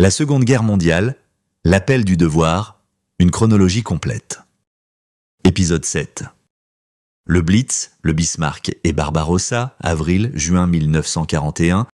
La Seconde Guerre mondiale, l'appel du devoir, une chronologie complète. Épisode 7. Le Blitz, le Bismarck et Barbarossa, avril-juin 1941.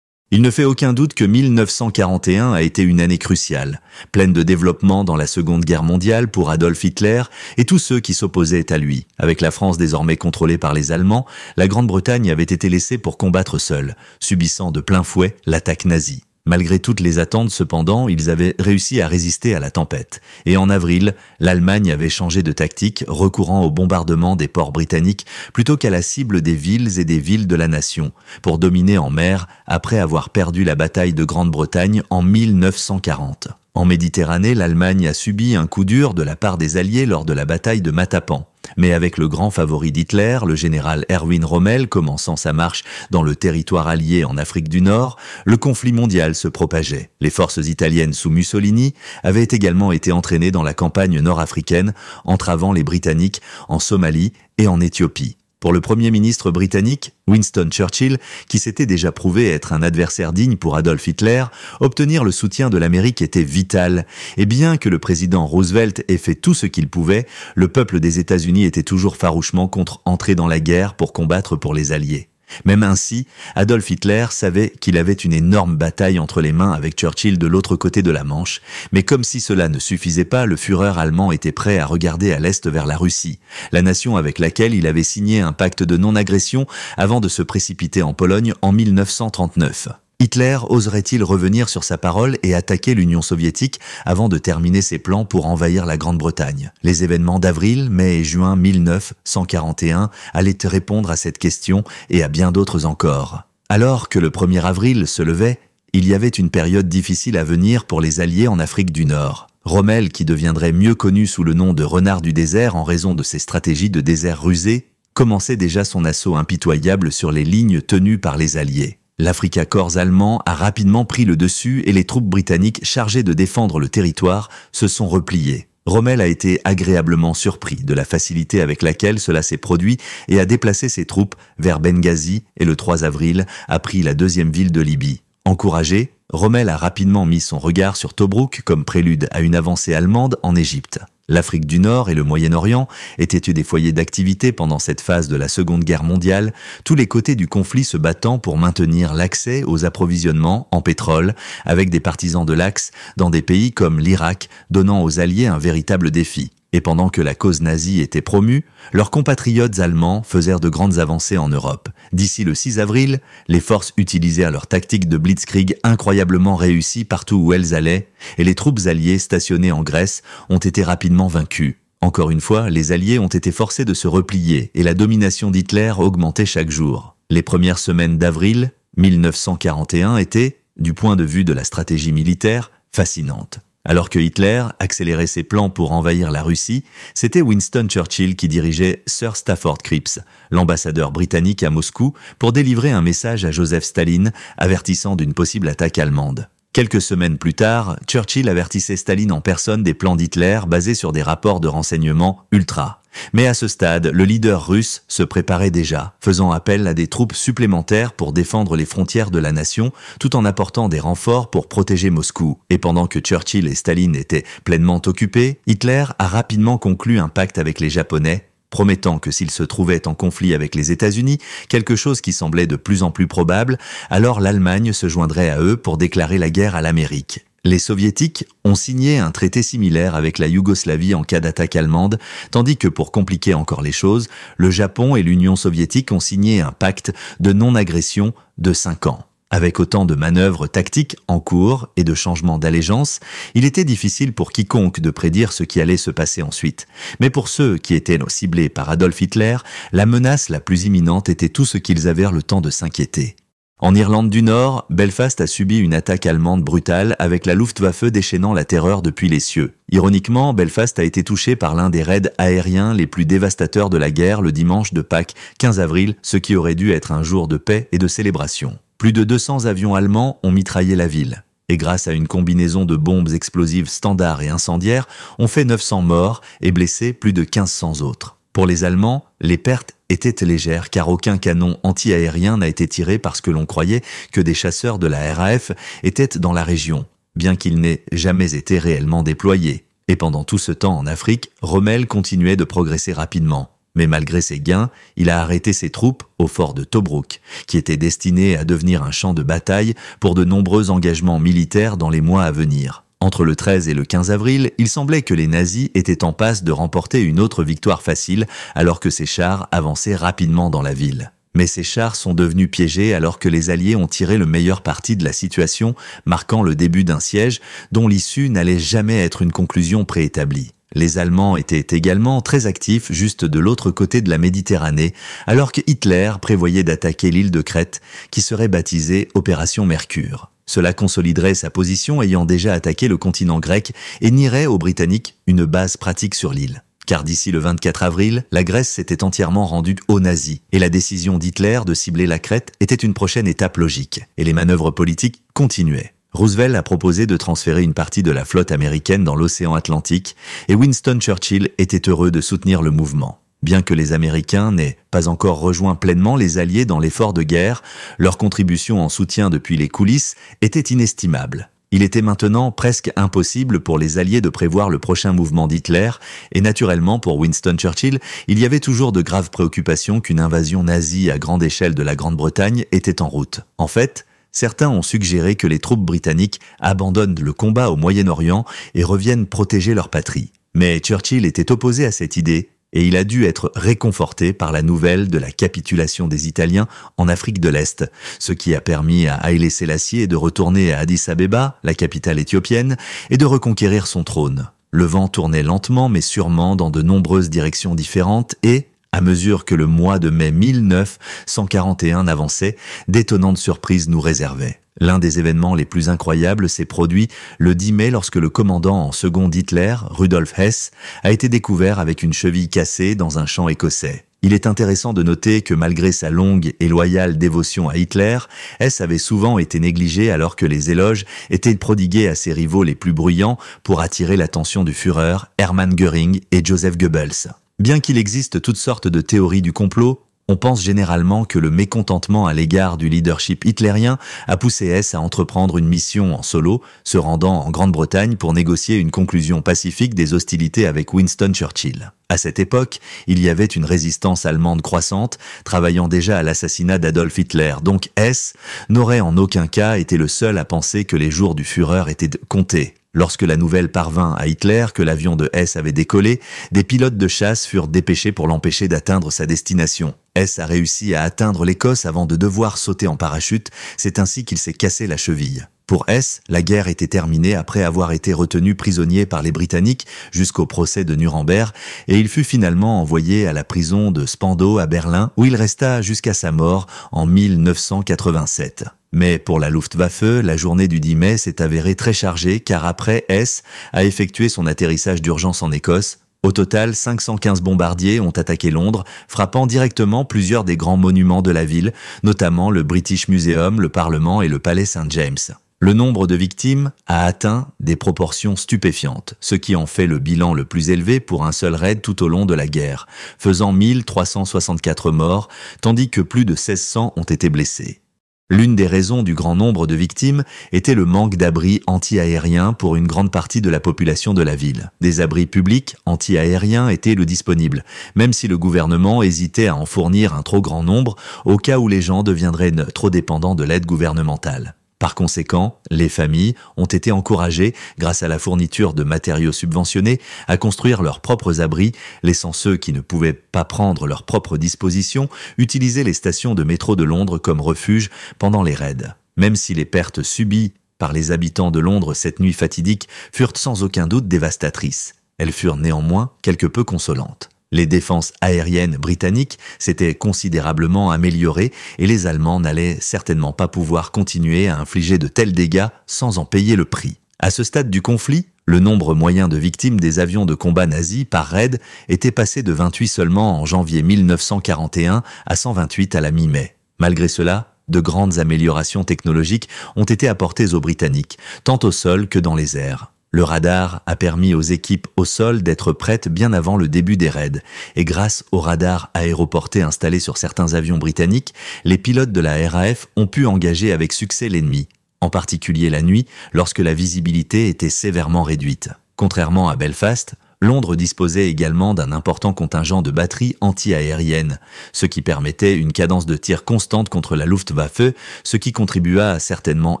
Il ne fait aucun doute que 1941 a été une année cruciale, pleine de développement dans la Seconde Guerre mondiale pour Adolf Hitler et tous ceux qui s'opposaient à lui. Avec la France désormais contrôlée par les Allemands, la Grande-Bretagne avait été laissée pour combattre seule, subissant de plein fouet l'attaque nazie. Malgré toutes les attentes, cependant, ils avaient réussi à résister à la tempête. Et en avril, l'Allemagne avait changé de tactique, recourant au bombardement des ports britanniques plutôt qu'à la cible des villes et des villes de la nation, pour dominer en mer après avoir perdu la bataille de Grande-Bretagne en 1940. En Méditerranée, l'Allemagne a subi un coup dur de la part des Alliés lors de la bataille de Matapan. Mais avec le grand favori d'Hitler, le général Erwin Rommel, commençant sa marche dans le territoire allié en Afrique du Nord, le conflit mondial se propageait. Les forces italiennes sous Mussolini avaient également été entraînées dans la campagne nord-africaine, entravant les Britanniques en Somalie et en Éthiopie. Pour le Premier ministre britannique, Winston Churchill, qui s'était déjà prouvé être un adversaire digne pour Adolf Hitler, obtenir le soutien de l'Amérique était vital. Et bien que le président Roosevelt ait fait tout ce qu'il pouvait, le peuple des États-Unis était toujours farouchement contre entrer dans la guerre pour combattre pour les Alliés. Même ainsi, Adolf Hitler savait qu'il avait une énorme bataille entre les mains avec Churchill de l'autre côté de la Manche, mais comme si cela ne suffisait pas, le Führer allemand était prêt à regarder à l'est vers la Russie, la nation avec laquelle il avait signé un pacte de non-agression avant de se précipiter en Pologne en 1939. Hitler oserait-il revenir sur sa parole et attaquer l'Union soviétique avant de terminer ses plans pour envahir la Grande-Bretagne? Les événements d'avril, mai et juin 1941 allaient répondre à cette question et à bien d'autres encore. Alors que le 1er avril se levait, il y avait une période difficile à venir pour les Alliés en Afrique du Nord. Rommel, qui deviendrait mieux connu sous le nom de renard du désert en raison de ses stratégies de désert rusé, commençait déjà son assaut impitoyable sur les lignes tenues par les Alliés. L'Afrika Korps allemand a rapidement pris le dessus et les troupes britanniques chargées de défendre le territoire se sont repliées. Rommel a été agréablement surpris de la facilité avec laquelle cela s'est produit et a déplacé ses troupes vers Benghazi et le 3 avril a pris la deuxième ville de Libye. Encouragé, Rommel a rapidement mis son regard sur Tobrouk comme prélude à une avancée allemande en Égypte. L'Afrique du Nord et le Moyen-Orient étaient des foyers d'activité pendant cette phase de la Seconde Guerre mondiale, tous les côtés du conflit se battant pour maintenir l'accès aux approvisionnements en pétrole, avec des partisans de l'Axe dans des pays comme l'Irak, donnant aux Alliés un véritable défi. Et pendant que la cause nazie était promue, leurs compatriotes allemands faisèrent de grandes avancées en Europe. D'ici le 6 avril, les forces utilisèrent leur tactique de blitzkrieg incroyablement réussie partout où elles allaient, et les troupes alliées stationnées en Grèce ont été rapidement vaincues. Encore une fois, les Alliés ont été forcés de se replier et la domination d'Hitler augmentait chaque jour. Les premières semaines d'avril 1941 étaient, du point de vue de la stratégie militaire, fascinantes. Alors que Hitler accélérait ses plans pour envahir la Russie, c'était Winston Churchill qui dirigeait Sir Stafford Cripps, l'ambassadeur britannique à Moscou, pour délivrer un message à Joseph Staline avertissant d'une possible attaque allemande. Quelques semaines plus tard, Churchill avertissait Staline en personne des plans d'Hitler basés sur des rapports de renseignement ultra. Mais à ce stade, le leader russe se préparait déjà, faisant appel à des troupes supplémentaires pour défendre les frontières de la nation, tout en apportant des renforts pour protéger Moscou. Et pendant que Churchill et Staline étaient pleinement occupés, Hitler a rapidement conclu un pacte avec les Japonais, promettant que s'il se trouvait en conflit avec les États-Unis, quelque chose qui semblait de plus en plus probable, alors l'Allemagne se joindrait à eux pour déclarer la guerre à l'Amérique. Les Soviétiques ont signé un traité similaire avec la Yougoslavie en cas d'attaque allemande, tandis que pour compliquer encore les choses, le Japon et l'Union soviétique ont signé un pacte de non-agression de 5 ans. Avec autant de manœuvres tactiques en cours et de changements d'allégeance, il était difficile pour quiconque de prédire ce qui allait se passer ensuite. Mais pour ceux qui étaient ciblés par Adolf Hitler, la menace la plus imminente était tout ce qu'ils avaient le temps de s'inquiéter. En Irlande du Nord, Belfast a subi une attaque allemande brutale avec la Luftwaffe déchaînant la terreur depuis les cieux. Ironiquement, Belfast a été touché par l'un des raids aériens les plus dévastateurs de la guerre le dimanche de Pâques 15 avril, ce qui aurait dû être un jour de paix et de célébration. Plus de 200 avions allemands ont mitraillé la ville. Et grâce à une combinaison de bombes explosives standards et incendiaires, on fait 900 morts et blessé plus de 1500 autres. Pour les Allemands, les pertes étaient légères car aucun canon anti-aérien n'a été tiré parce que l'on croyait que des chasseurs de la RAF étaient dans la région. bien qu'il n'ait jamais été réellement déployé. Et pendant tout ce temps en Afrique, Rommel continuait de progresser rapidement. Mais malgré ses gains, il a arrêté ses troupes au fort de Tobrouk, qui était destiné à devenir un champ de bataille pour de nombreux engagements militaires dans les mois à venir. Entre le 13 et le 15 avril, il semblait que les nazis étaient en passe de remporter une autre victoire facile alors que ces chars avançaient rapidement dans la ville. Mais ces chars sont devenus piégés alors que les Alliés ont tiré le meilleur parti de la situation, marquant le début d'un siège dont l'issue n'allait jamais être une conclusion préétablie. Les Allemands étaient également très actifs juste de l'autre côté de la Méditerranée, alors que Hitler prévoyait d'attaquer l'île de Crète, qui serait baptisée Opération Mercure. Cela consoliderait sa position ayant déjà attaqué le continent grec et nierait aux Britanniques une base pratique sur l'île. Car d'ici le 24 avril, la Grèce s'était entièrement rendue aux nazis, et la décision d'Hitler de cibler la Crète était une prochaine étape logique, et les manœuvres politiques continuaient. Roosevelt a proposé de transférer une partie de la flotte américaine dans l'océan Atlantique, et Winston Churchill était heureux de soutenir le mouvement. Bien que les Américains n'aient pas encore rejoint pleinement les Alliés dans l'effort de guerre, leur contribution en soutien depuis les coulisses était inestimable. Il était maintenant presque impossible pour les Alliés de prévoir le prochain mouvement d'Hitler, et naturellement pour Winston Churchill, il y avait toujours de graves préoccupations qu'une invasion nazie à grande échelle de la Grande-Bretagne était en route. En fait, certains ont suggéré que les troupes britanniques abandonnent le combat au Moyen-Orient et reviennent protéger leur patrie. Mais Churchill était opposé à cette idée, et il a dû être réconforté par la nouvelle de la capitulation des Italiens en Afrique de l'Est, ce qui a permis à Haïlé Sélassié de retourner à Addis Abeba, la capitale éthiopienne, et de reconquérir son trône. Le vent tournait lentement mais sûrement dans de nombreuses directions différentes et, à mesure que le mois de mai 1941 avançait, d'étonnantes surprises nous réservaient. L'un des événements les plus incroyables s'est produit le 10 mai lorsque le commandant en second d'Hitler, Rudolf Hess, a été découvert avec une cheville cassée dans un champ écossais. Il est intéressant de noter que malgré sa longue et loyale dévotion à Hitler, Hess avait souvent été négligé alors que les éloges étaient prodigués à ses rivaux les plus bruyants pour attirer l'attention du Führer, Hermann Göring et Joseph Goebbels. Bien qu'il existe toutes sortes de théories du complot, on pense généralement que le mécontentement à l'égard du leadership hitlérien a poussé Hess à entreprendre une mission en solo, se rendant en Grande-Bretagne pour négocier une conclusion pacifique des hostilités avec Winston Churchill. À cette époque, il y avait une résistance allemande croissante, travaillant déjà à l'assassinat d'Adolf Hitler, donc Hess n'aurait en aucun cas été le seul à penser que les jours du Führer étaient comptés. Lorsque la nouvelle parvint à Hitler que l'avion de Hess avait décollé, des pilotes de chasse furent dépêchés pour l'empêcher d'atteindre sa destination. Hess a réussi à atteindre l'Écosse avant de devoir sauter en parachute, c'est ainsi qu'il s'est cassé la cheville. Pour Hess, la guerre était terminée après avoir été retenu prisonnier par les Britanniques jusqu'au procès de Nuremberg et il fut finalement envoyé à la prison de Spandau à Berlin où il resta jusqu'à sa mort en 1987. Mais pour la Luftwaffe, la journée du 10 mai s'est avérée très chargée car après Hess a effectué son atterrissage d'urgence en Écosse. Au total, 515 bombardiers ont attaqué Londres, frappant directement plusieurs des grands monuments de la ville, notamment le British Museum, le Parlement et le Palais St. James. Le nombre de victimes a atteint des proportions stupéfiantes, ce qui en fait le bilan le plus élevé pour un seul raid tout au long de la guerre, faisant 1364 morts, tandis que plus de 1600 ont été blessés. L'une des raisons du grand nombre de victimes était le manque d'abris anti-aériens pour une grande partie de la population de la ville. Des abris publics anti-aériens étaient disponibles, même si le gouvernement hésitait à en fournir un trop grand nombre au cas où les gens deviendraient trop dépendants de l'aide gouvernementale. Par conséquent, les familles ont été encouragées, grâce à la fourniture de matériaux subventionnés, à construire leurs propres abris, laissant ceux qui ne pouvaient pas prendre leurs propres dispositions utiliser les stations de métro de Londres comme refuge pendant les raids. Même si les pertes subies par les habitants de Londres cette nuit fatidique furent sans aucun doute dévastatrices, elles furent néanmoins quelque peu consolantes. Les défenses aériennes britanniques s'étaient considérablement améliorées et les Allemands n'allaient certainement pas pouvoir continuer à infliger de tels dégâts sans en payer le prix. À ce stade du conflit, le nombre moyen de victimes des avions de combat nazis par raid était passé de 28 seulement en janvier 1941 à 128 à la mi-mai. Malgré cela, de grandes améliorations technologiques ont été apportées aux Britanniques, tant au sol que dans les airs. Le radar a permis aux équipes au sol d'être prêtes bien avant le début des raids, et grâce aux radars aéroportés installés sur certains avions britanniques, les pilotes de la RAF ont pu engager avec succès l'ennemi. en particulier la nuit, lorsque la visibilité était sévèrement réduite. Contrairement à Belfast, Londres disposait également d'un important contingent de batteries anti-aériennes, ce qui permettait une cadence de tir constante contre la Luftwaffe, ce qui contribua certainement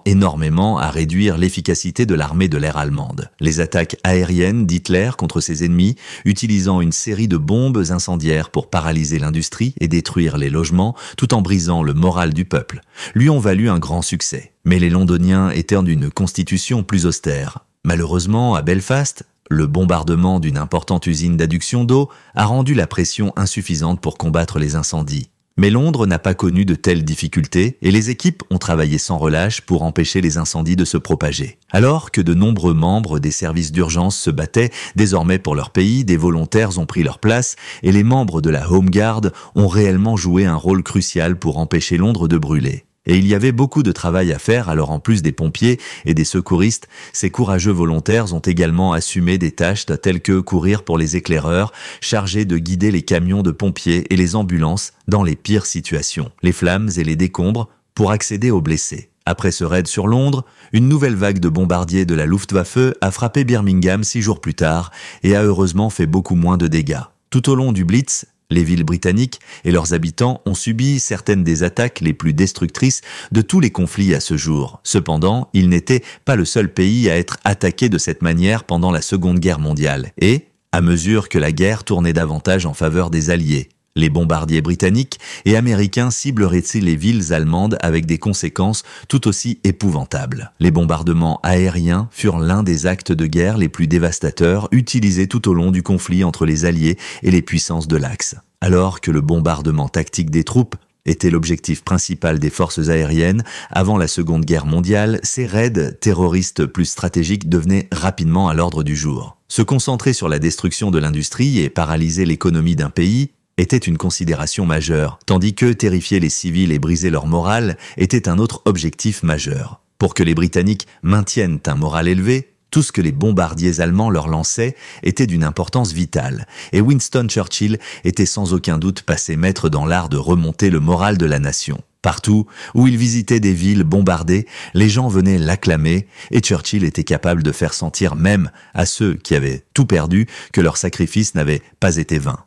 énormément à réduire l'efficacité de l'armée de l'air allemande. Les attaques aériennes d'Hitler contre ses ennemis, utilisant une série de bombes incendiaires pour paralyser l'industrie et détruire les logements, tout en brisant le moral du peuple, lui ont valu un grand succès. Mais les Londoniens étaient d'une constitution plus austère. Malheureusement, à Belfast, le bombardement d'une importante usine d'adduction d'eau a rendu la pression insuffisante pour combattre les incendies. Mais Londres n'a pas connu de telles difficultés et les équipes ont travaillé sans relâche pour empêcher les incendies de se propager. Alors que de nombreux membres des services d'urgence se battaient désormais pour leur pays, des volontaires ont pris leur place et les membres de la Home Guard ont réellement joué un rôle crucial pour empêcher Londres de brûler. Et il y avait beaucoup de travail à faire, alors en plus des pompiers et des secouristes, ces courageux volontaires ont également assumé des tâches telles que courir pour les éclaireurs, chargés de guider les camions de pompiers et les ambulances dans les pires situations, les flammes et les décombres, pour accéder aux blessés. Après ce raid sur Londres, une nouvelle vague de bombardiers de la Luftwaffe a frappé Birmingham 6 jours plus tard et a heureusement fait beaucoup moins de dégâts. Tout au long du Blitz, les villes britanniques et leurs habitants ont subi certaines des attaques les plus destructrices de tous les conflits à ce jour. Cependant, il n'était pas le seul pays à être attaqué de cette manière pendant la Seconde Guerre mondiale. Et, à mesure que la guerre tournait davantage en faveur des Alliés, les bombardiers britanniques et américains cibleraient-ils les villes allemandes avec des conséquences tout aussi épouvantables. Les bombardements aériens furent l'un des actes de guerre les plus dévastateurs utilisés tout au long du conflit entre les Alliés et les puissances de l'Axe. Alors que le bombardement tactique des troupes était l'objectif principal des forces aériennes, avant la Seconde Guerre mondiale, ces raids terroristes plus stratégiques devenaient rapidement à l'ordre du jour. Se concentrer sur la destruction de l'industrie et paralyser l'économie d'un pays était une considération majeure, tandis que terrifier les civils et briser leur morale était un autre objectif majeur. Pour que les Britanniques maintiennent un moral élevé, tout ce que les bombardiers allemands leur lançaient était d'une importance vitale, et Winston Churchill était sans aucun doute passé maître dans l'art de remonter le moral de la nation. Partout où il visitait des villes bombardées, les gens venaient l'acclamer, et Churchill était capable de faire sentir même à ceux qui avaient tout perdu que leur sacrifice n'avait pas été vain.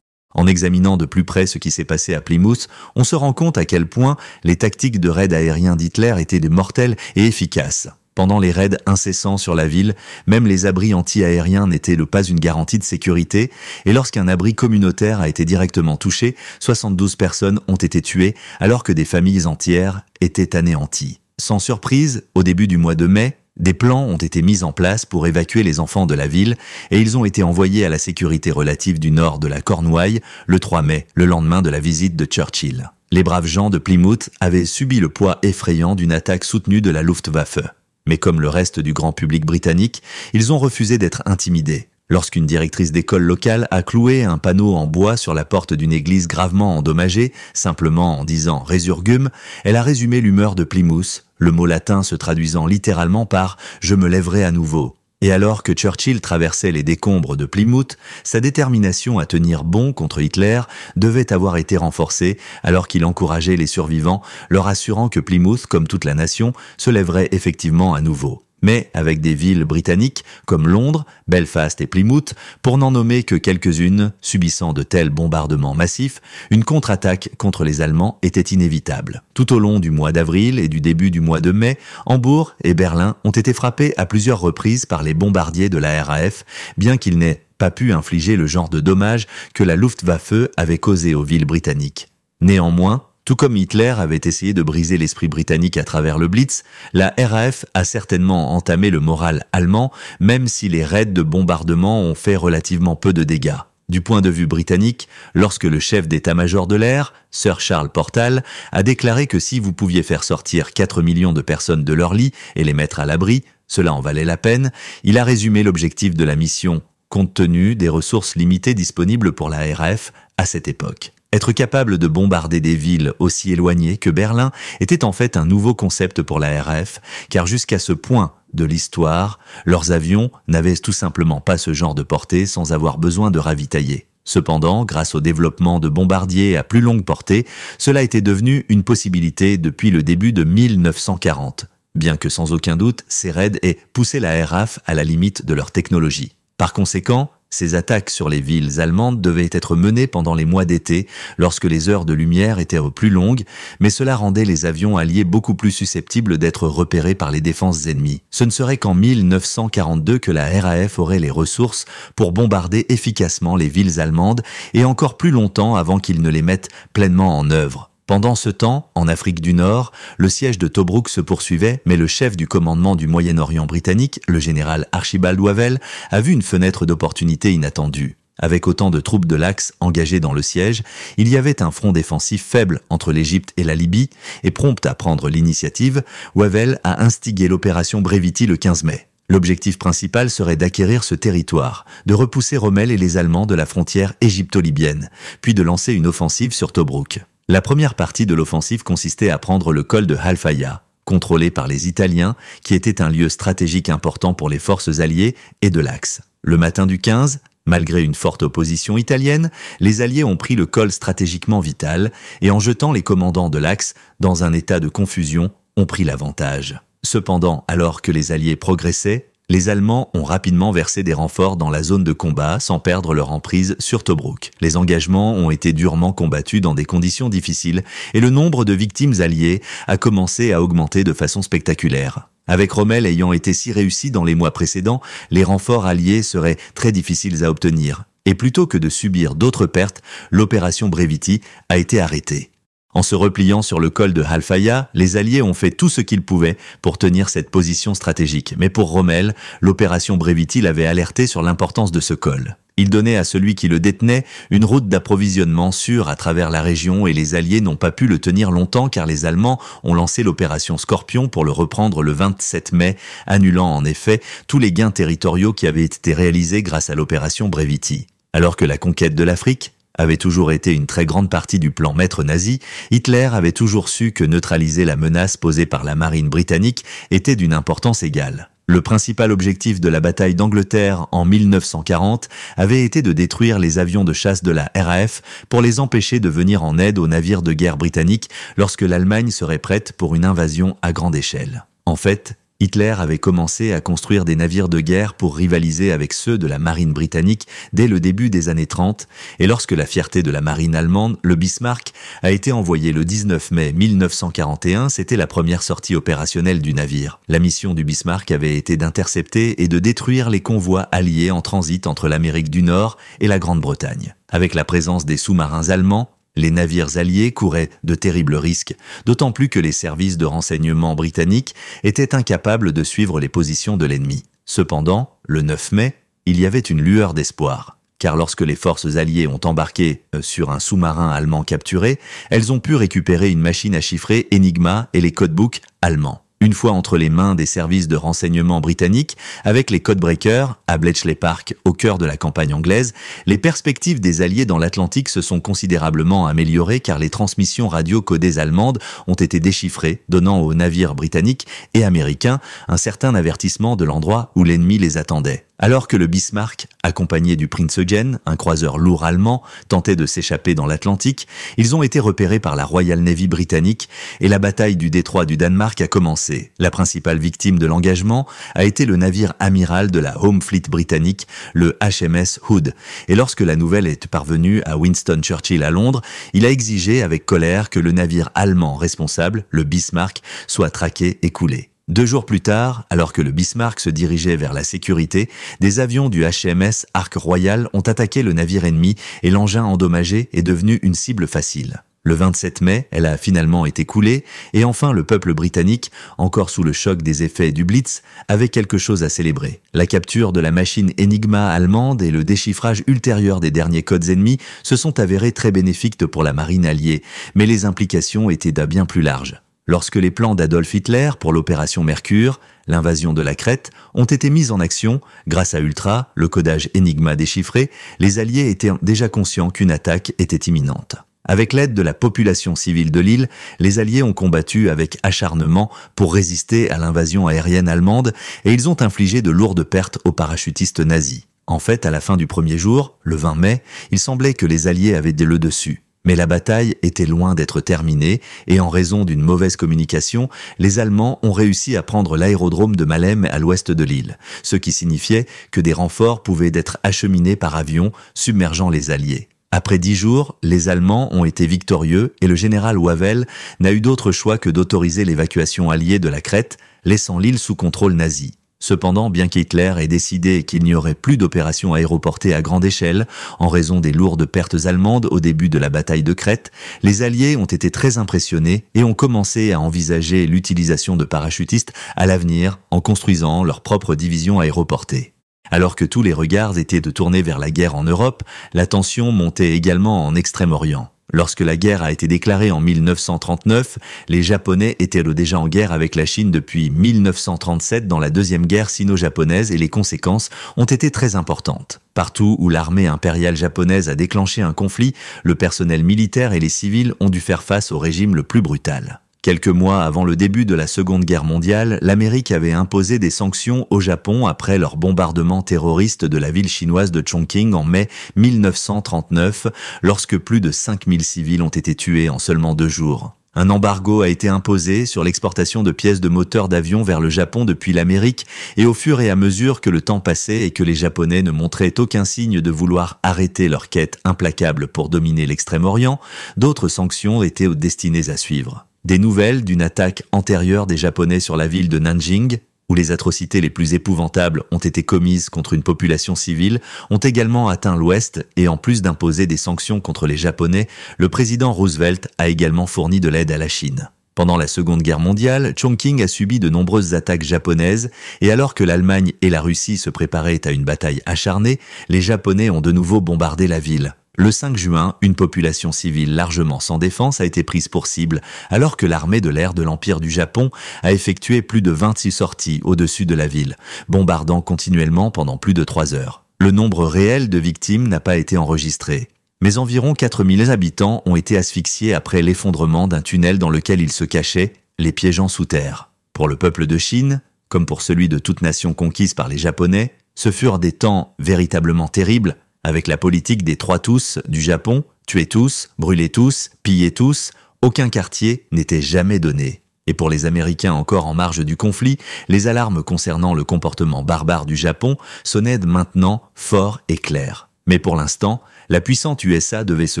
En examinant de plus près ce qui s'est passé à Plymouth, on se rend compte à quel point les tactiques de raids aériens d'Hitler étaient mortelles et efficaces. Pendant les raids incessants sur la ville, même les abris anti-aériens n'étaient pas une garantie de sécurité, et lorsqu'un abri communautaire a été directement touché, 72 personnes ont été tuées, alors que des familles entières étaient anéanties. Sans surprise, au début du mois de mai, des plans ont été mis en place pour évacuer les enfants de la ville et ils ont été envoyés à la sécurité relative du nord de la Cornouaille le 3 mai, le lendemain de la visite de Churchill. Les braves gens de Plymouth avaient subi le poids effrayant d'une attaque soutenue de la Luftwaffe. Mais comme le reste du grand public britannique, ils ont refusé d'être intimidés. Lorsqu'une directrice d'école locale a cloué un panneau en bois sur la porte d'une église gravement endommagée, simplement en disant « Resurgam », elle a résumé l'humeur de Plymouth, le mot latin se traduisant littéralement par « Je me lèverai à nouveau ». Et alors que Churchill traversait les décombres de Plymouth, sa détermination à tenir bon contre Hitler devait avoir été renforcée alors qu'il encourageait les survivants, leur assurant que Plymouth, comme toute la nation, se lèverait effectivement à nouveau. Mais avec des villes britanniques comme Londres, Belfast et Plymouth, pour n'en nommer que quelques-unes, subissant de tels bombardements massifs, une contre-attaque contre les Allemands était inévitable. Tout au long du mois d'avril et du début du mois de mai, Hambourg et Berlin ont été frappés à plusieurs reprises par les bombardiers de la RAF, bien qu'ils n'aient pas pu infliger le genre de dommages que la Luftwaffe avait causé aux villes britanniques. Néanmoins, tout comme Hitler avait essayé de briser l'esprit britannique à travers le Blitz, la RAF a certainement entamé le moral allemand, même si les raids de bombardement ont fait relativement peu de dégâts. Du point de vue britannique, lorsque le chef d'état-major de l'air, Sir Charles Portal, a déclaré que si vous pouviez faire sortir 4 millions de personnes de leur lit et les mettre à l'abri, cela en valait la peine, il a résumé l'objectif de la mission, compte tenu des ressources limitées disponibles pour la RAF à cette époque. Être capable de bombarder des villes aussi éloignées que Berlin était en fait un nouveau concept pour la RAF, car jusqu'à ce point de l'histoire, leurs avions n'avaient tout simplement pas ce genre de portée sans avoir besoin de ravitailler. Cependant, grâce au développement de bombardiers à plus longue portée, cela était devenu une possibilité depuis le début de 1940. bien que sans aucun doute, ces raids aient poussé la RAF à la limite de leur technologie. Par conséquent, ces attaques sur les villes allemandes devaient être menées pendant les mois d'été, lorsque les heures de lumière étaient plus longues, mais cela rendait les avions alliés beaucoup plus susceptibles d'être repérés par les défenses ennemies. Ce ne serait qu'en 1942 que la RAF aurait les ressources pour bombarder efficacement les villes allemandes, et encore plus longtemps avant qu'ils ne les mettent pleinement en œuvre. Pendant ce temps, en Afrique du Nord, le siège de Tobrouk se poursuivait, mais le chef du commandement du Moyen-Orient britannique, le général Archibald Wavell, a vu une fenêtre d'opportunité inattendue. Avec autant de troupes de l'Axe engagées dans le siège, il y avait un front défensif faible entre l'Égypte et la Libye, et prompt à prendre l'initiative, Wavell a instigé l'opération Brevity le 15 mai. L'objectif principal serait d'acquérir ce territoire, de repousser Rommel et les Allemands de la frontière égypto-libyenne, puis de lancer une offensive sur Tobrouk. La première partie de l'offensive consistait à prendre le col de Halfaya, contrôlé par les Italiens, qui était un lieu stratégique important pour les forces alliées et de l'Axe. Le matin du 15, malgré une forte opposition italienne, les Alliés ont pris le col stratégiquement vital et en jetant les commandants de l'Axe dans un état de confusion, ont pris l'avantage. Cependant, alors que les Alliés progressaient, les Allemands ont rapidement versé des renforts dans la zone de combat sans perdre leur emprise sur Tobrouk. Les engagements ont été durement combattus dans des conditions difficiles et le nombre de victimes alliées a commencé à augmenter de façon spectaculaire. Avec Rommel ayant été si réussi dans les mois précédents, les renforts alliés seraient très difficiles à obtenir. Et plutôt que de subir d'autres pertes, l'opération Brevity a été arrêtée. En se repliant sur le col de Halfaya, les Alliés ont fait tout ce qu'ils pouvaient pour tenir cette position stratégique. Mais pour Rommel, l'opération Brevity l'avait alerté sur l'importance de ce col. Il donnait à celui qui le détenait une route d'approvisionnement sûre à travers la région et les Alliés n'ont pas pu le tenir longtemps car les Allemands ont lancé l'opération Scorpion pour le reprendre le 27 mai, annulant en effet tous les gains territoriaux qui avaient été réalisés grâce à l'opération Brevity. Alors que la conquête de l'Afrique avait toujours été une très grande partie du plan maître nazi, Hitler avait toujours su que neutraliser la menace posée par la marine britannique était d'une importance égale. Le principal objectif de la bataille d'Angleterre en 1940 avait été de détruire les avions de chasse de la RAF pour les empêcher de venir en aide aux navires de guerre britanniques lorsque l'Allemagne serait prête pour une invasion à grande échelle. En fait, Hitler avait commencé à construire des navires de guerre pour rivaliser avec ceux de la marine britannique dès le début des années 30, et lorsque la fierté de la marine allemande, le Bismarck, a été envoyé le 19 mai 1941, c'était la première sortie opérationnelle du navire. La mission du Bismarck avait été d'intercepter et de détruire les convois alliés en transit entre l'Amérique du Nord et la Grande-Bretagne. Avec la présence des sous-marins allemands, les navires alliés couraient de terribles risques, d'autant plus que les services de renseignement britanniques étaient incapables de suivre les positions de l'ennemi. Cependant, le 9 mai, il y avait une lueur d'espoir, car lorsque les forces alliées ont embarqué sur un sous-marin allemand capturé, elles ont pu récupérer une machine à chiffrer Enigma et les codebooks allemands. Une fois entre les mains des services de renseignement britanniques, avec les codebreakers à Bletchley Park au cœur de la campagne anglaise, les perspectives des Alliés dans l'Atlantique se sont considérablement améliorées car les transmissions radio codées allemandes ont été déchiffrées, donnant aux navires britanniques et américains un certain avertissement de l'endroit où l'ennemi les attendait. Alors que le Bismarck, accompagné du Prinz Eugen, un croiseur lourd allemand, tentait de s'échapper dans l'Atlantique, ils ont été repérés par la Royal Navy britannique et la bataille du détroit du Danemark a commencé. La principale victime de l'engagement a été le navire amiral de la Home Fleet britannique, le HMS Hood. Et lorsque la nouvelle est parvenue à Winston Churchill à Londres, il a exigé avec colère que le navire allemand responsable, le Bismarck, soit traqué et coulé. 2 jours plus tard, alors que le Bismarck se dirigeait vers la sécurité, des avions du HMS Ark Royal ont attaqué le navire ennemi et l'engin endommagé est devenu une cible facile. Le 27 mai, elle a finalement été coulée et enfin le peuple britannique, encore sous le choc des effets du Blitz, avait quelque chose à célébrer. La capture de la machine Enigma allemande et le déchiffrage ultérieur des derniers codes ennemis se sont avérés très bénéfiques pour la marine alliée, mais les implications étaient bien plus larges. Lorsque les plans d'Adolf Hitler pour l'opération Mercure, l'invasion de la Crète, ont été mis en action, grâce à Ultra, le codage Enigma déchiffré, les Alliés étaient déjà conscients qu'une attaque était imminente. Avec l'aide de la population civile de l'île, les Alliés ont combattu avec acharnement pour résister à l'invasion aérienne allemande et ils ont infligé de lourdes pertes aux parachutistes nazis. En fait, à la fin du premier jour, le 20 mai, il semblait que les Alliés avaient le dessus. Mais la bataille était loin d'être terminée et en raison d'une mauvaise communication, les Allemands ont réussi à prendre l'aérodrome de Malem à l'ouest de l'île, ce qui signifiait que des renforts pouvaient être acheminés par avion, submergeant les Alliés. Après 10 jours, les Allemands ont été victorieux et le général Wavell n'a eu d'autre choix que d'autoriser l'évacuation alliée de la Crète, laissant l'île sous contrôle nazi. Cependant, bien qu'Hitler ait décidé qu'il n'y aurait plus d'opérations aéroportées à grande échelle, en raison des lourdes pertes allemandes au début de la bataille de Crète, les Alliés ont été très impressionnés et ont commencé à envisager l'utilisation de parachutistes à l'avenir en construisant leur propre division aéroportée. Alors que tous les regards étaient tournés vers la guerre en Europe, la tension montait également en Extrême-Orient. Lorsque la guerre a été déclarée en 1939, les Japonais étaient déjà en guerre avec la Chine depuis 1937 dans la deuxième guerre sino-japonaise et les conséquences ont été très importantes. Partout où l'armée impériale japonaise a déclenché un conflit, le personnel militaire et les civils ont dû faire face au régime le plus brutal. Quelques mois avant le début de la Seconde Guerre mondiale, l'Amérique avait imposé des sanctions au Japon après leur bombardement terroriste de la ville chinoise de Chongqing en mai 1939, lorsque plus de 5000 civils ont été tués en seulement 2 jours. Un embargo a été imposé sur l'exportation de pièces de moteurs d'avions vers le Japon depuis l'Amérique, et au fur et à mesure que le temps passait et que les Japonais ne montraient aucun signe de vouloir arrêter leur quête implacable pour dominer l'Extrême-Orient, d'autres sanctions étaient destinées à suivre. Des nouvelles d'une attaque antérieure des Japonais sur la ville de Nanjing, où les atrocités les plus épouvantables ont été commises contre une population civile, ont également atteint l'Ouest et en plus d'imposer des sanctions contre les Japonais, le président Roosevelt a également fourni de l'aide à la Chine. Pendant la Seconde Guerre mondiale, Chongqing a subi de nombreuses attaques japonaises et alors que l'Allemagne et la Russie se préparaient à une bataille acharnée, les Japonais ont de nouveau bombardé la ville. Le 5 juin, une population civile largement sans défense a été prise pour cible, alors que l'armée de l'air de l'Empire du Japon a effectué plus de 26 sorties au-dessus de la ville, bombardant continuellement pendant plus de 3 heures. Le nombre réel de victimes n'a pas été enregistré, mais environ 4000 habitants ont été asphyxiés après l'effondrement d'un tunnel dans lequel ils se cachaient, les piégeant sous terre. Pour le peuple de Chine, comme pour celui de toute nation conquise par les Japonais, ce furent des temps véritablement terribles, avec la politique des 3 tous du Japon, tuer tous, brûler tous, piller tous, aucun quartier n'était jamais donné. Et pour les Américains encore en marge du conflit, les alarmes concernant le comportement barbare du Japon sonnaient maintenant fort et clair. Mais pour l'instant, la puissante USA devait se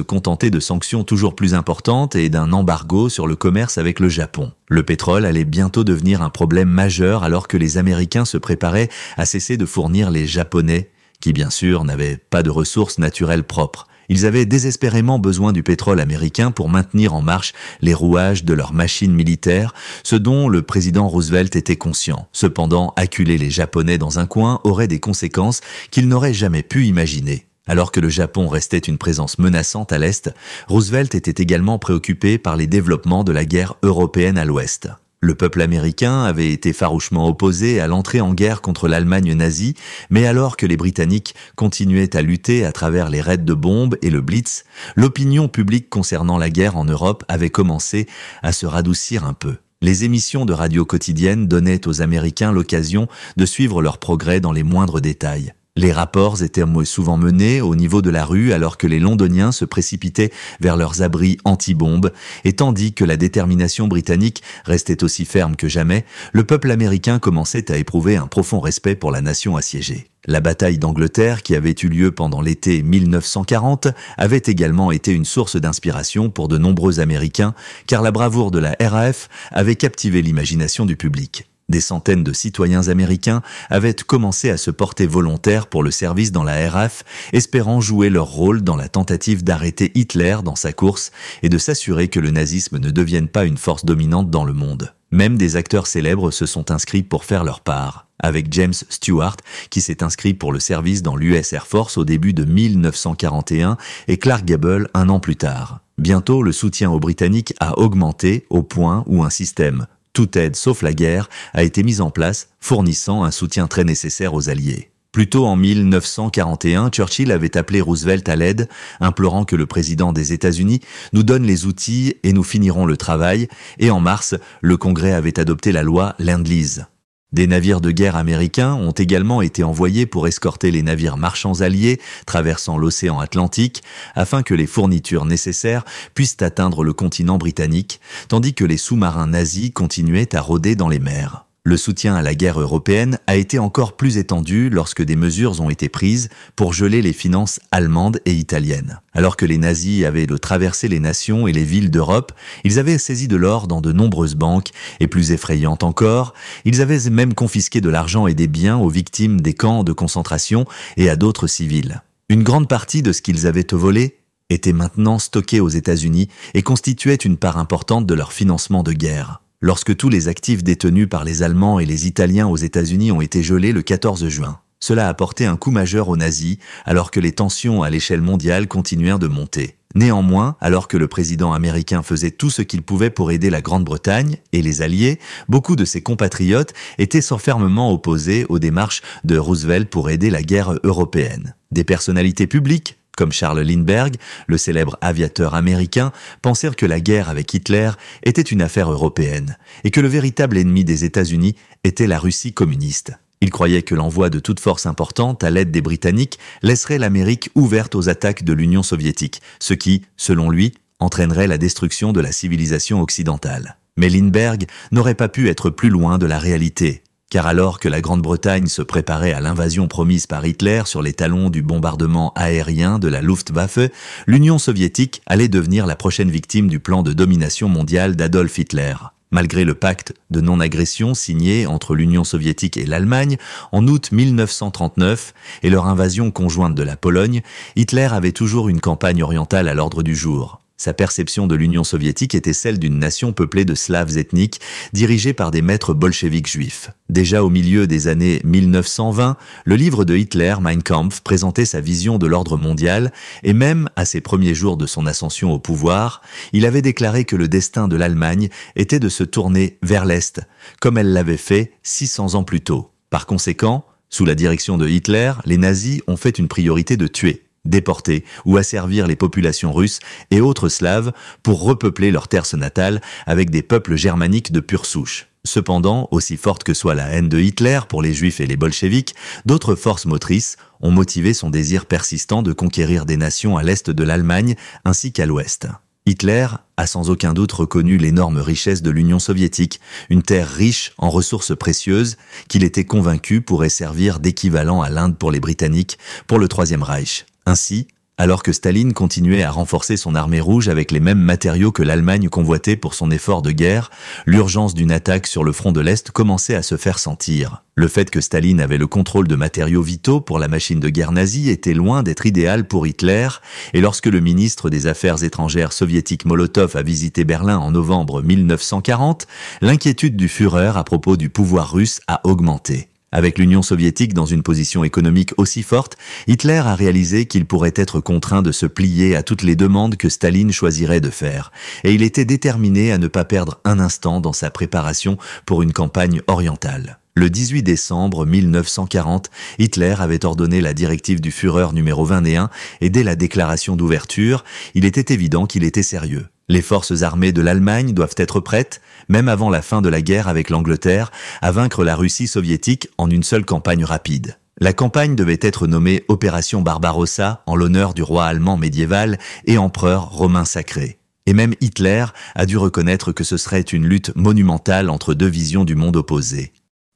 contenter de sanctions toujours plus importantes et d'un embargo sur le commerce avec le Japon. Le pétrole allait bientôt devenir un problème majeur alors que les Américains se préparaient à cesser de fournir les Japonais, qui bien sûr n'avaient pas de ressources naturelles propres. Ils avaient désespérément besoin du pétrole américain pour maintenir en marche les rouages de leurs machines militaires, ce dont le président Roosevelt était conscient. Cependant, acculer les Japonais dans un coin aurait des conséquences qu'il n'aurait jamais pu imaginer. Alors que le Japon restait une présence menaçante à l'Est, Roosevelt était également préoccupé par les développements de la guerre européenne à l'Ouest. Le peuple américain avait été farouchement opposé à l'entrée en guerre contre l'Allemagne nazie, mais alors que les Britanniques continuaient à lutter à travers les raids de bombes et le Blitz, l'opinion publique concernant la guerre en Europe avait commencé à se radoucir un peu. Les émissions de radio quotidiennes donnaient aux Américains l'occasion de suivre leurs progrès dans les moindres détails. Les rapports étaient souvent menés au niveau de la rue alors que les Londoniens se précipitaient vers leurs abris anti-bombes et tandis que la détermination britannique restait aussi ferme que jamais, le peuple américain commençait à éprouver un profond respect pour la nation assiégée. La bataille d'Angleterre, qui avait eu lieu pendant l'été 1940, avait également été une source d'inspiration pour de nombreux Américains car la bravoure de la RAF avait captivé l'imagination du public. Des centaines de citoyens américains avaient commencé à se porter volontaires pour le service dans la RAF, espérant jouer leur rôle dans la tentative d'arrêter Hitler dans sa course et de s'assurer que le nazisme ne devienne pas une force dominante dans le monde. Même des acteurs célèbres se sont inscrits pour faire leur part, avec James Stewart qui s'est inscrit pour le service dans l'US Air Force au début de 1941 et Clark Gable un an plus tard. Bientôt, le soutien aux Britanniques a augmenté au point où un système toute aide sauf la guerre a été mise en place, fournissant un soutien très nécessaire aux Alliés. Plus tôt en 1941, Churchill avait appelé Roosevelt à l'aide, implorant que le président des États-Unis nous donne les outils et nous finirons le travail, et en mars, le Congrès avait adopté la loi Lend-Lease. Des navires de guerre américains ont également été envoyés pour escorter les navires marchands alliés traversant l'océan Atlantique afin que les fournitures nécessaires puissent atteindre le continent britannique, tandis que les sous-marins nazis continuaient à rôder dans les mers. Le soutien à la guerre européenne a été encore plus étendu lorsque des mesures ont été prises pour geler les finances allemandes et italiennes. Alors que les nazis avaient traversé les nations et les villes d'Europe, ils avaient saisi de l'or dans de nombreuses banques et, plus effrayant encore, ils avaient même confisqué de l'argent et des biens aux victimes des camps de concentration et à d'autres civils. Une grande partie de ce qu'ils avaient volé était maintenant stocké aux États-Unis et constituait une part importante de leur financement de guerre. Lorsque tous les actifs détenus par les Allemands et les Italiens aux États-Unis ont été gelés le 14 juin. Cela a porté un coup majeur aux nazis, alors que les tensions à l'échelle mondiale continuèrent de monter. Néanmoins, alors que le président américain faisait tout ce qu'il pouvait pour aider la Grande-Bretagne et les Alliés, beaucoup de ses compatriotes étaient fermement opposés aux démarches de Roosevelt pour aider la guerre européenne. Des personnalités publiques, comme Charles Lindbergh, le célèbre aviateur américain, pensèrent que la guerre avec Hitler était une affaire européenne et que le véritable ennemi des États-Unis était la Russie communiste. Ils croyaient que l'envoi de toute force importante à l'aide des Britanniques laisserait l'Amérique ouverte aux attaques de l'Union soviétique, ce qui, selon lui, entraînerait la destruction de la civilisation occidentale. Mais Lindbergh n'aurait pas pu être plus loin de la réalité. Car alors que la Grande-Bretagne se préparait à l'invasion promise par Hitler sur les talons du bombardement aérien de la Luftwaffe, l'Union soviétique allait devenir la prochaine victime du plan de domination mondiale d'Adolf Hitler. Malgré le pacte de non-agression signé entre l'Union soviétique et l'Allemagne en août 1939 et leur invasion conjointe de la Pologne, Hitler avait toujours une campagne orientale à l'ordre du jour. Sa perception de l'Union soviétique était celle d'une nation peuplée de Slaves ethniques, dirigée par des maîtres bolcheviques juifs. Déjà au milieu des années 1920, le livre de Hitler, Mein Kampf, présentait sa vision de l'ordre mondial, et même à ses premiers jours de son ascension au pouvoir, il avait déclaré que le destin de l'Allemagne était de se tourner vers l'Est, comme elle l'avait fait 600 ans plus tôt. Par conséquent, sous la direction de Hitler, les nazis ont fait une priorité de tuer, déporter ou asservir les populations russes et autres slaves pour repeupler leurs terres natales avec des peuples germaniques de pure souche. Cependant, aussi forte que soit la haine de Hitler pour les juifs et les bolcheviks, d'autres forces motrices ont motivé son désir persistant de conquérir des nations à l'est de l'Allemagne ainsi qu'à l'ouest. Hitler a sans aucun doute reconnu l'énorme richesse de l'Union soviétique, une terre riche en ressources précieuses qu'il était convaincu pourrait servir d'équivalent à l'Inde pour les Britanniques pour le Troisième Reich. Ainsi, alors que Staline continuait à renforcer son armée rouge avec les mêmes matériaux que l'Allemagne convoitait pour son effort de guerre, l'urgence d'une attaque sur le front de l'Est commençait à se faire sentir. Le fait que Staline avait le contrôle de matériaux vitaux pour la machine de guerre nazie était loin d'être idéal pour Hitler, et lorsque le ministre des Affaires étrangères soviétique Molotov a visité Berlin en novembre 1940, l'inquiétude du Führer à propos du pouvoir russe a augmenté. Avec l'Union soviétique dans une position économique aussi forte, Hitler a réalisé qu'il pourrait être contraint de se plier à toutes les demandes que Staline choisirait de faire, et il était déterminé à ne pas perdre un instant dans sa préparation pour une campagne orientale. Le 18 décembre 1940, Hitler avait ordonné la directive du Führer numéro 21 et dès la déclaration d'ouverture, il était évident qu'il était sérieux. Les forces armées de l'Allemagne doivent être prêtes, même avant la fin de la guerre avec l'Angleterre, à vaincre la Russie soviétique en une seule campagne rapide. La campagne devait être nommée Opération Barbarossa en l'honneur du roi allemand médiéval et empereur romain sacré. Et même Hitler a dû reconnaître que ce serait une lutte monumentale entre deux visions du monde opposées.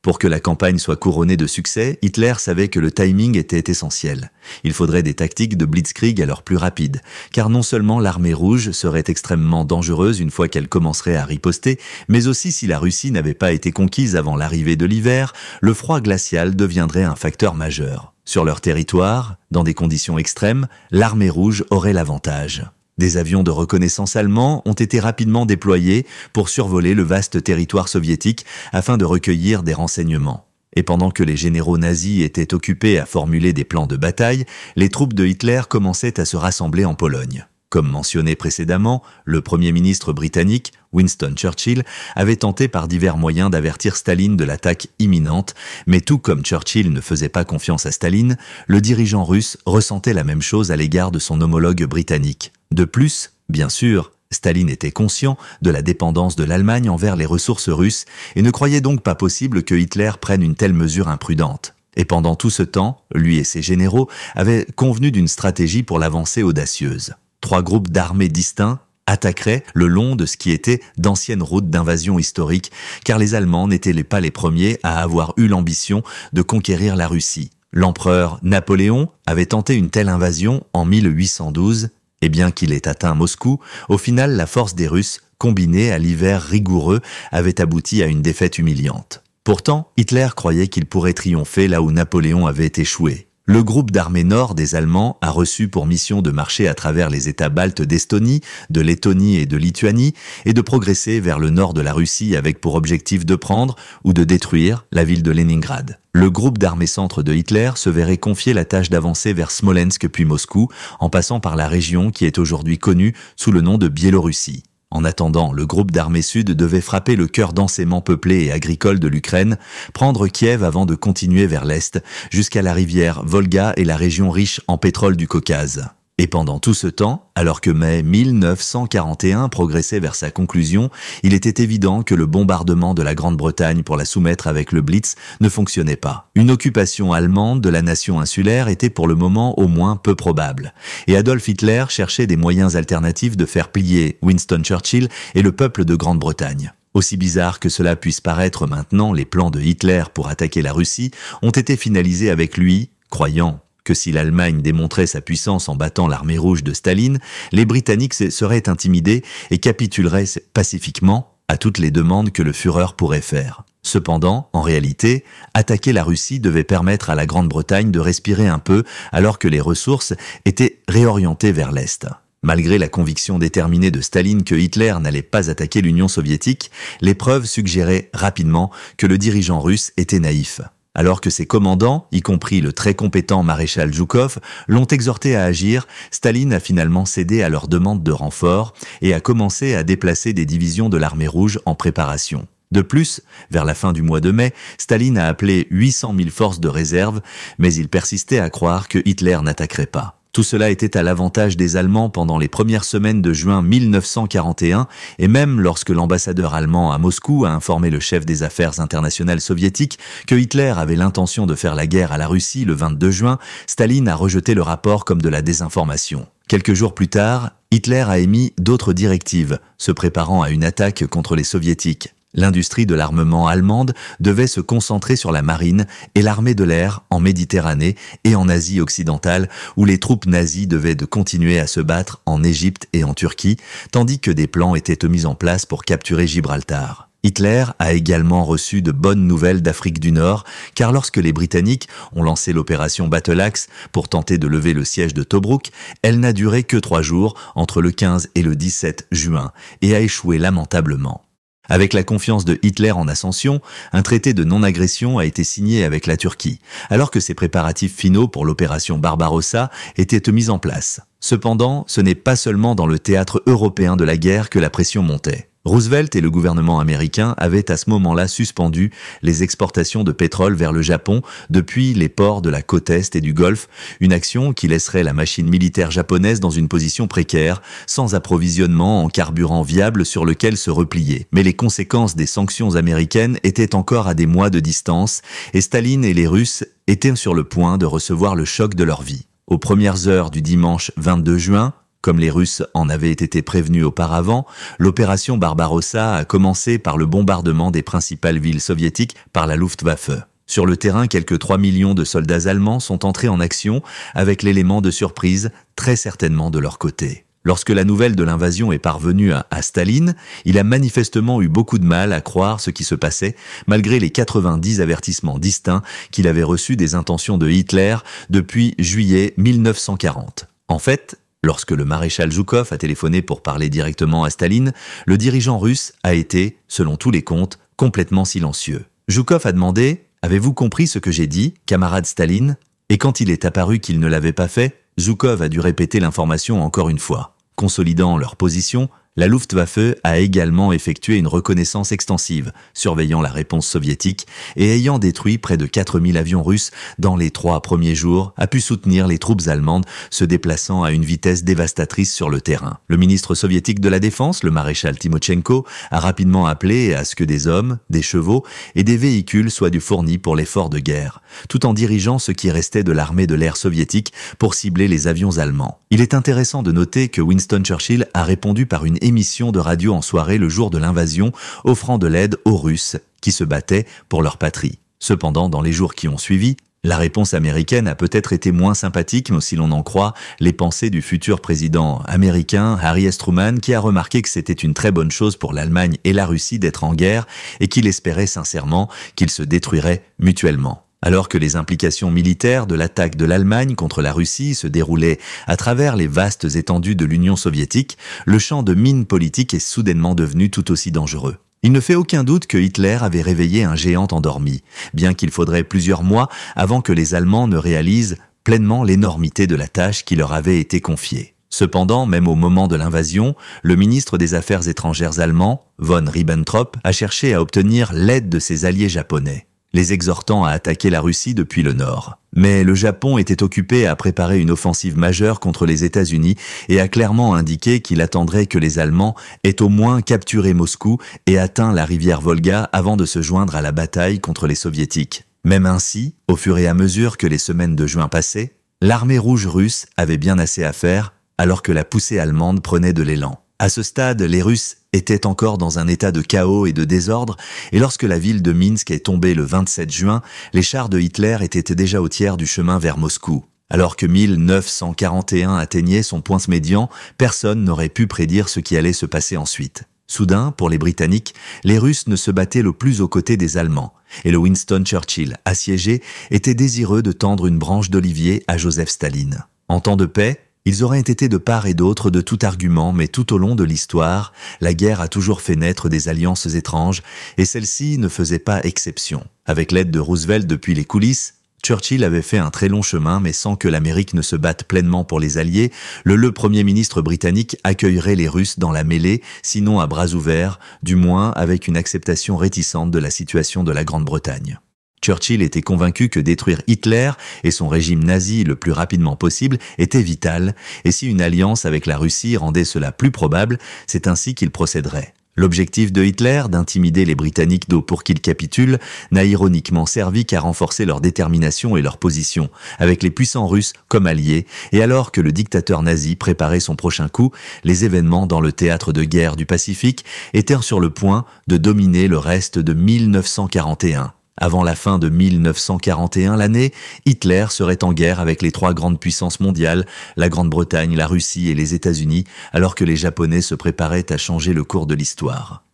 Pour que la campagne soit couronnée de succès, Hitler savait que le timing était essentiel. Il faudrait des tactiques de blitzkrieg alors plus rapides, car non seulement l'armée rouge serait extrêmement dangereuse une fois qu'elle commencerait à riposter, mais aussi si la Russie n'avait pas été conquise avant l'arrivée de l'hiver, le froid glacial deviendrait un facteur majeur. Sur leur territoire, dans des conditions extrêmes, l'armée rouge aurait l'avantage. Des avions de reconnaissance allemands ont été rapidement déployés pour survoler le vaste territoire soviétique afin de recueillir des renseignements. Et pendant que les généraux nazis étaient occupés à formuler des plans de bataille, les troupes de Hitler commençaient à se rassembler en Pologne. Comme mentionné précédemment, le Premier ministre britannique, Winston Churchill, avait tenté par divers moyens d'avertir Staline de l'attaque imminente, mais tout comme Churchill ne faisait pas confiance à Staline, le dirigeant russe ressentait la même chose à l'égard de son homologue britannique. De plus, bien sûr, Staline était conscient de la dépendance de l'Allemagne envers les ressources russes et ne croyait donc pas possible que Hitler prenne une telle mesure imprudente. Et pendant tout ce temps, lui et ses généraux avaient convenu d'une stratégie pour l'avancée audacieuse. 3 groupes d'armées distincts attaqueraient le long de ce qui était d'anciennes routes d'invasion historiques, car les Allemands n'étaient pas les premiers à avoir eu l'ambition de conquérir la Russie. L'empereur Napoléon avait tenté une telle invasion en 1812, et bien qu'il ait atteint Moscou, au final la force des Russes, combinée à l'hiver rigoureux, avait abouti à une défaite humiliante. Pourtant, Hitler croyait qu'il pourrait triompher là où Napoléon avait échoué. Le groupe d'armées nord des Allemands a reçu pour mission de marcher à travers les États baltes d'Estonie, de Lettonie et de Lituanie et de progresser vers le nord de la Russie avec pour objectif de prendre ou de détruire la ville de Leningrad. Le groupe d'armées centre de Hitler se verrait confier la tâche d'avancer vers Smolensk puis Moscou, en passant par la région qui est aujourd'hui connue sous le nom de Biélorussie. En attendant, le groupe d'armées sud devait frapper le cœur densément peuplé et agricole de l'Ukraine, prendre Kiev avant de continuer vers l'est, jusqu'à la rivière Volga et la région riche en pétrole du Caucase. Et pendant tout ce temps, alors que mai 1941 progressait vers sa conclusion, il était évident que le bombardement de la Grande-Bretagne pour la soumettre avec le Blitz ne fonctionnait pas. Une occupation allemande de la nation insulaire était pour le moment au moins peu probable. Et Adolf Hitler cherchait des moyens alternatifs de faire plier Winston Churchill et le peuple de Grande-Bretagne. Aussi bizarre que cela puisse paraître maintenant, les plans de Hitler pour attaquer la Russie ont été finalisés avec lui, croyant que si l'Allemagne démontrait sa puissance en battant l'armée rouge de Staline, les Britanniques seraient intimidés et capituleraient pacifiquement à toutes les demandes que le Führer pourrait faire. Cependant, en réalité, attaquer la Russie devait permettre à la Grande-Bretagne de respirer un peu alors que les ressources étaient réorientées vers l'Est. Malgré la conviction déterminée de Staline que Hitler n'allait pas attaquer l'Union soviétique, les preuves suggéraient rapidement que le dirigeant russe était naïf. Alors que ses commandants, y compris le très compétent maréchal Zhukov, l'ont exhorté à agir, Staline a finalement cédé à leur demande de renfort et a commencé à déplacer des divisions de l'armée rouge en préparation. De plus, vers la fin du mois de mai, Staline a appelé 800 000 forces de réserve, mais il persistait à croire que Hitler n'attaquerait pas. Tout cela était à l'avantage des Allemands pendant les premières semaines de juin 1941, et même lorsque l'ambassadeur allemand à Moscou a informé le chef des affaires internationales soviétiques que Hitler avait l'intention de faire la guerre à la Russie le 22 juin, Staline a rejeté le rapport comme de la désinformation. Quelques jours plus tard, Hitler a émis d'autres directives, se préparant à une attaque contre les soviétiques. L'industrie de l'armement allemande devait se concentrer sur la marine et l'armée de l'air en Méditerranée et en Asie occidentale, où les troupes nazies devaient continuer à se battre en Égypte et en Turquie, tandis que des plans étaient mis en place pour capturer Gibraltar. Hitler a également reçu de bonnes nouvelles d'Afrique du Nord, car lorsque les Britanniques ont lancé l'opération Battle Axe pour tenter de lever le siège de Tobrouk, elle n'a duré que 3 jours, entre le 15 et le 17 juin, et a échoué lamentablement. Avec la confiance de Hitler en ascension, un traité de non-agression a été signé avec la Turquie, alors que ses préparatifs finaux pour l'opération Barbarossa étaient mis en place. Cependant, ce n'est pas seulement dans le théâtre européen de la guerre que la pression montait. Roosevelt et le gouvernement américain avaient à ce moment-là suspendu les exportations de pétrole vers le Japon depuis les ports de la côte Est et du Golfe, une action qui laisserait la machine militaire japonaise dans une position précaire, sans approvisionnement en carburant viable sur lequel se replier. Mais les conséquences des sanctions américaines étaient encore à des mois de distance, et Staline et les Russes étaient sur le point de recevoir le choc de leur vie. Aux premières heures du dimanche 22 juin, comme les Russes en avaient été prévenus auparavant, l'opération Barbarossa a commencé par le bombardement des principales villes soviétiques par la Luftwaffe. Sur le terrain, quelques 3 millions de soldats allemands sont entrés en action avec l'élément de surprise très certainement de leur côté. Lorsque la nouvelle de l'invasion est parvenue à Staline, il a manifestement eu beaucoup de mal à croire ce qui se passait, malgré les 90 avertissements distincts qu'il avait reçus des intentions de Hitler depuis juillet 1940. En fait, lorsque le maréchal Zhukov a téléphoné pour parler directement à Staline, le dirigeant russe a été, selon tous les comptes, complètement silencieux. Zhukov a demandé « Avez-vous compris ce que j'ai dit, camarade Staline ?» Et quand il est apparu qu'il ne l'avait pas fait, Zhukov a dû répéter l'information encore une fois. Consolidant leur position, La Luftwaffe a également effectué une reconnaissance extensive, surveillant la réponse soviétique et ayant détruit près de 4000 avions russes dans les 3 premiers jours, a pu soutenir les troupes allemandes se déplaçant à une vitesse dévastatrice sur le terrain. Le ministre soviétique de la Défense, le maréchal Timochenko, a rapidement appelé à ce que des hommes, des chevaux et des véhicules soient fournis pour l'effort de guerre, tout en dirigeant ce qui restait de l'armée de l'air soviétique pour cibler les avions allemands. Il est intéressant de noter que Winston Churchill a répondu par une émission de radio en soirée le jour de l'invasion, offrant de l'aide aux Russes qui se battaient pour leur patrie. Cependant, dans les jours qui ont suivi, la réponse américaine a peut-être été moins sympathique, mais si l'on en croit les pensées du futur président américain Harry S. Truman, qui a remarqué que c'était une très bonne chose pour l'Allemagne et la Russie d'être en guerre et qu'il espérait sincèrement qu'ils se détruiraient mutuellement. Alors que les implications militaires de l'attaque de l'Allemagne contre la Russie se déroulaient à travers les vastes étendues de l'Union soviétique, le champ de mine politique est soudainement devenu tout aussi dangereux. Il ne fait aucun doute que Hitler avait réveillé un géant endormi, bien qu'il faudrait plusieurs mois avant que les Allemands ne réalisent pleinement l'énormité de la tâche qui leur avait été confiée. Cependant, même au moment de l'invasion, le ministre des Affaires étrangères allemand, von Ribbentrop, a cherché à obtenir l'aide de ses alliés japonais, les exhortant à attaquer la Russie depuis le nord. Mais le Japon était occupé à préparer une offensive majeure contre les États-Unis et a clairement indiqué qu'il attendrait que les Allemands aient au moins capturé Moscou et atteint la rivière Volga avant de se joindre à la bataille contre les Soviétiques. Même ainsi, au fur et à mesure que les semaines de juin passaient, l'armée rouge russe avait bien assez à faire alors que la poussée allemande prenait de l'élan. À ce stade, les Russes étaient encore dans un état de chaos et de désordre, et lorsque la ville de Minsk est tombée le 27 juin, les chars de Hitler étaient déjà au tiers du chemin vers Moscou. Alors que 1941 atteignait son point médian, personne n'aurait pu prédire ce qui allait se passer ensuite. Soudain, pour les Britanniques, les Russes ne se battaient le plus aux côtés des Allemands, et le Winston Churchill, assiégé, était désireux de tendre une branche d'olivier à Joseph Staline. En temps de paix, ils auraient été de part et d'autre de tout argument, mais tout au long de l'histoire, la guerre a toujours fait naître des alliances étranges, et celle-ci ne faisait pas exception. Avec l'aide de Roosevelt depuis les coulisses, Churchill avait fait un très long chemin, mais sans que l'Amérique ne se batte pleinement pour les Alliés, le Premier ministre britannique accueillerait les Russes dans la mêlée, sinon à bras ouverts, du moins avec une acceptation réticente de la situation de la Grande-Bretagne. Churchill était convaincu que détruire Hitler et son régime nazi le plus rapidement possible était vital, et si une alliance avec la Russie rendait cela plus probable, c'est ainsi qu'il procéderait. L'objectif de Hitler, d'intimider les Britanniques pour qu'ils capitulent, n'a ironiquement servi qu'à renforcer leur détermination et leur position, avec les puissants Russes comme alliés, et alors que le dictateur nazi préparait son prochain coup, les événements dans le théâtre de guerre du Pacifique étaient sur le point de dominer le reste de 1941. Avant la fin de 1941, l'année, Hitler serait en guerre avec les 3 grandes puissances mondiales, la Grande-Bretagne, la Russie et les États-Unis, alors que les Japonais se préparaient à changer le cours de l'histoire.